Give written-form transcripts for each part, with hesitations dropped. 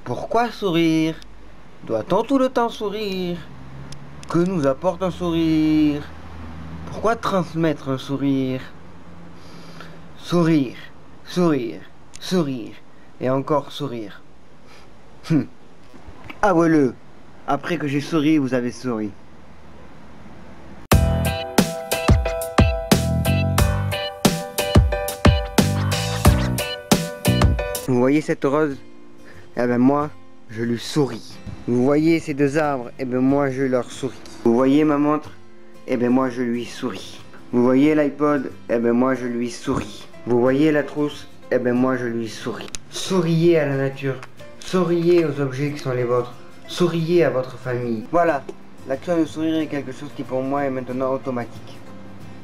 Pourquoi sourire? Doit-on tout le temps sourire? Que nous apporte un sourire? Pourquoi transmettre un sourire? Sourire, sourire, sourire, et encore sourire. Ah ouais, après que j'ai souri, vous avez souri. Vous voyez cette rose? Eh ben moi, je lui souris. Vous voyez ces deux arbres? Eh ben moi, je leur souris. Vous voyez ma montre? Eh ben moi, je lui souris. Vous voyez l'iPod? Eh ben moi, je lui souris. Vous voyez la trousse? Eh ben moi, je lui souris. Souriez à la nature. Souriez aux objets qui sont les vôtres. Souriez à votre famille. Voilà, l'action de sourire est quelque chose qui pour moi est maintenant automatique.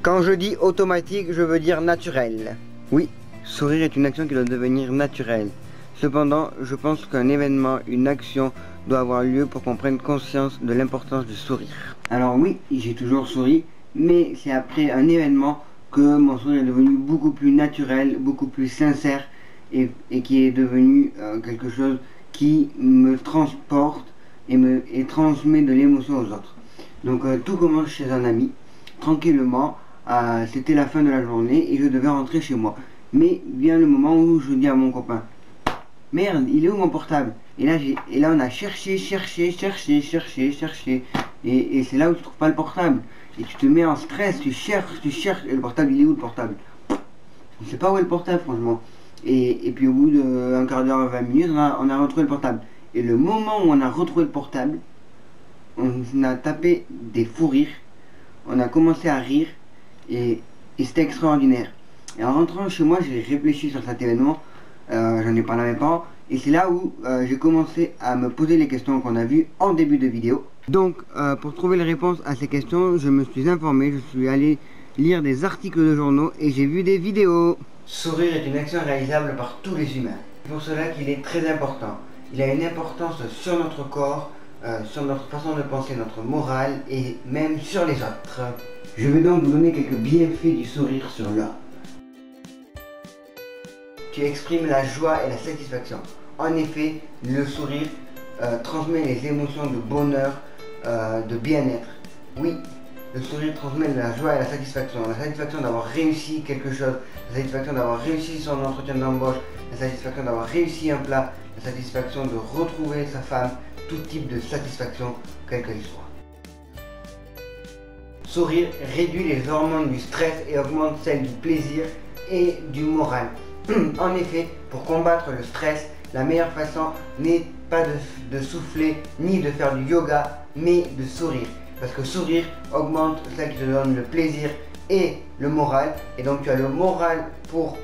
Quand je dis automatique, je veux dire naturel. Oui, sourire est une action qui doit devenir naturelle. Cependant, je pense qu'un événement, une action doit avoir lieu pour qu'on prenne conscience de l'importance du sourire. Alors oui, j'ai toujours souri, mais c'est après un événement que mon sourire est devenu beaucoup plus naturel, beaucoup plus sincère et qui est devenu quelque chose qui me transporte et transmet de l'émotion aux autres. Donc tout commence chez un ami, tranquillement, c'était la fin de la journée et je devais rentrer chez moi. Mais vient le moment où je dis à mon copain: merde, il est où mon portable? Et là on a cherché, et c'est là où tu trouves pas le portable. Et tu te mets en stress, tu cherches, et le portable, il est où le portable? Je sais pas où est le portable, franchement. Et puis au bout d'un quart d'heure, 20 minutes, on a retrouvé le portable. Et le moment où on a retrouvé le portable, on a tapé des fous rires, on a commencé à rire, et c'était extraordinaire. Et en rentrant chez moi, j'ai réfléchi sur cet événement, j'en ai parlé à mes parents, et c'est là où j'ai commencé à me poser les questions qu'on a vues en début de vidéo. Donc, pour trouver les réponses à ces questions, je me suis informé, je suis allé lire des articles de journaux et j'ai vu des vidéos. Sourire est une action réalisable par tous les humains. C'est pour cela qu'il est très important. Il a une importance sur notre corps, sur notre façon de penser, notre morale et même sur les autres. Je vais donc vous donner quelques bienfaits du sourire sur l'homme. Tu exprimes la joie et la satisfaction. En effet, le sourire transmet les émotions de bonheur, de bien-être. Oui, le sourire transmet la joie et la satisfaction d'avoir réussi quelque chose, la satisfaction d'avoir réussi son entretien d'embauche, la satisfaction d'avoir réussi un plat, la satisfaction de retrouver sa femme, tout type de satisfaction, quelle qu'elle soit. Sourire réduit les hormones du stress et augmente celles du plaisir et du moral. En effet, pour combattre le stress, la meilleure façon n'est pas de souffler ni de faire du yoga, mais de sourire. Parce que sourire augmente celle qui te donne le plaisir et le moral. Et donc tu as le moral pour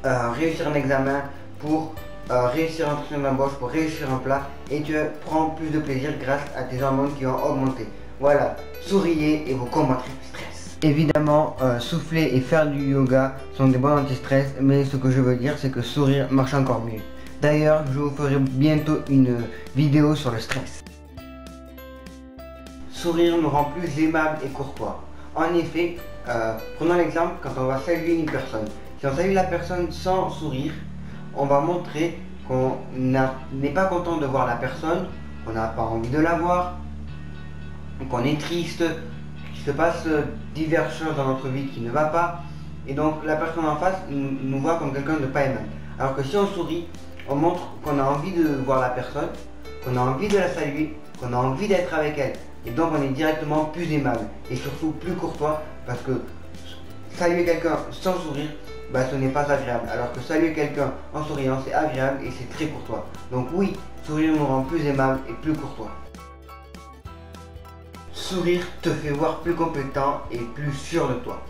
réussir un examen, pour réussir un entretien d'embauche, pour réussir un plat. Et tu prends plus de plaisir grâce à tes hormones qui ont augmenté. Voilà, souriez et vous combattrez le stress. Évidemment, souffler et faire du yoga sont des bons anti-stress, mais ce que je veux dire, c'est que sourire marche encore mieux. D'ailleurs, je vous ferai bientôt une vidéo sur le stress. Sourire nous rend plus aimables et courtois. En effet, prenons l'exemple quand on va saluer une personne. Si on salue la personne sans sourire, on va montrer qu'on n'est pas content de voir la personne, qu'on n'a pas envie de la voir, qu'on est triste, qu'il se passe diverses choses dans notre vie qui ne va pas. Et donc la personne en face nous voit comme quelqu'un de pas aimable. Alors que si on sourit, on montre qu'on a envie de voir la personne, qu'on a envie de la saluer, qu'on a envie d'être avec elle. Et donc on est directement plus aimable et surtout plus courtois, parce que saluer quelqu'un sans sourire, ce n'est pas agréable. Alors que saluer quelqu'un en souriant, c'est agréable et c'est très courtois. Donc oui, sourire nous rend plus aimable et plus courtois. Sourire te fait voir plus compétent et plus sûr de toi.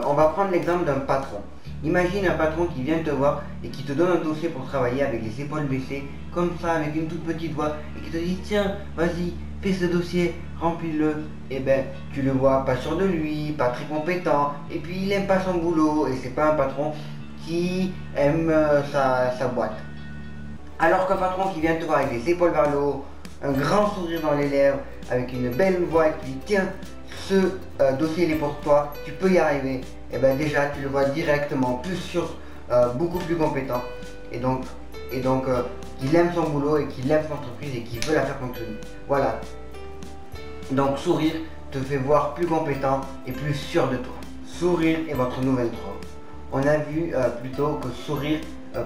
On va prendre l'exemple d'un patron. Imagine un patron qui vient te voir et qui te donne un dossier pour travailler avec les épaules baissées, comme ça, avec une toute petite voix, et qui te dit: tiens, vas-y, fais ce dossier, remplis-le. Et tu le vois pas sûr de lui, pas très compétent, et puis il aime pas son boulot, et c'est pas un patron qui aime sa boîte. Alors qu'un patron qui vient te voir avec les épaules vers le haut, un grand sourire dans les lèvres, avec une belle voix, et qui dit: tiens, ce dossier il est pour toi, tu peux y arriver. Et déjà tu le vois directement plus sûr, beaucoup plus compétent. Et donc qu'il aime son boulot et qu'il aime son entreprise et qu'il veut la faire fonctionner. Voilà. Donc sourire te fait voir plus compétent et plus sûr de toi. Sourire est votre nouvelle drogue. On a vu plutôt que sourire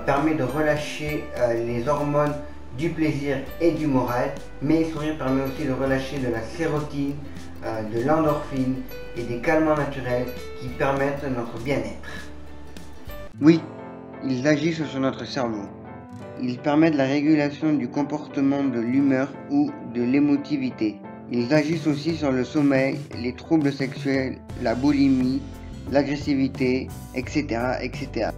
permet de relâcher les hormones du plaisir et du moral, mais sourire permet aussi de relâcher de la sérotine, de l'endorphine et des calmants naturels qui permettent notre bien-être. Oui, ils agissent sur notre cerveau. Ils permettent la régulation du comportement, de l'humeur ou de l'émotivité. Ils agissent aussi sur le sommeil, les troubles sexuels, la boulimie, l'agressivité, etc., etc.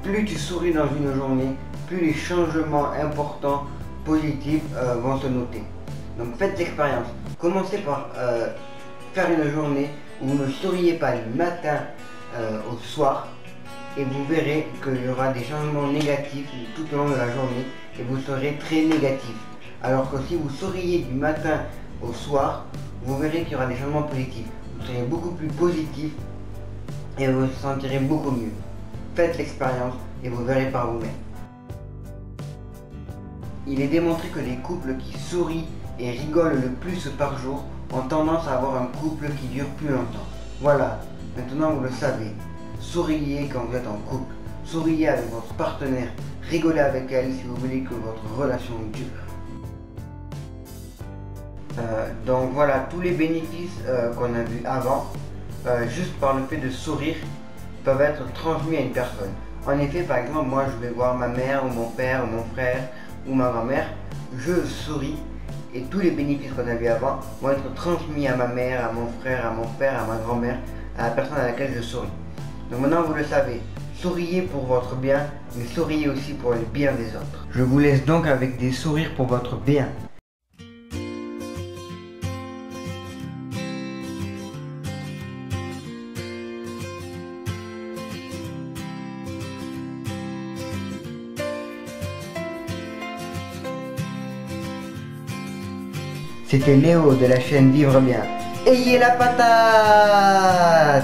Plus tu souris dans une journée, plus les changements importants, positifs vont se noter. Donc faites l'expérience. Commencez par faire une journée où vous ne souriez pas du matin au soir et vous verrez qu'il y aura des changements négatifs tout au long de la journée et vous serez très négatif. Alors que si vous souriez du matin au soir, vous verrez qu'il y aura des changements positifs. Vous serez beaucoup plus positif et vous vous sentirez beaucoup mieux. Faites l'expérience et vous verrez par vous-même. Il est démontré que les couples qui sourient et rigolent le plus par jour ont tendance à avoir un couple qui dure plus longtemps. Voilà, maintenant vous le savez. Souriez quand vous êtes en couple. Souriez avec votre partenaire. Rigolez avec elle si vous voulez que votre relation dure. Donc voilà tous les bénéfices qu'on a vus avant, juste par le fait de sourire, peuvent être transmis à une personne. En effet, par exemple, moi je vais voir ma mère ou mon père ou mon frère ou ma grand-mère, je souris et tous les bénéfices qu'on a vus avant vont être transmis à ma mère, à mon frère, à mon père, à ma grand-mère, à la personne à laquelle je souris. Donc maintenant vous le savez, souriez pour votre bien, mais souriez aussi pour le bien des autres. Je vous laisse donc avec des sourires pour votre bien. C'était Léo de la chaîne Vivre Bien. Ayez la patate!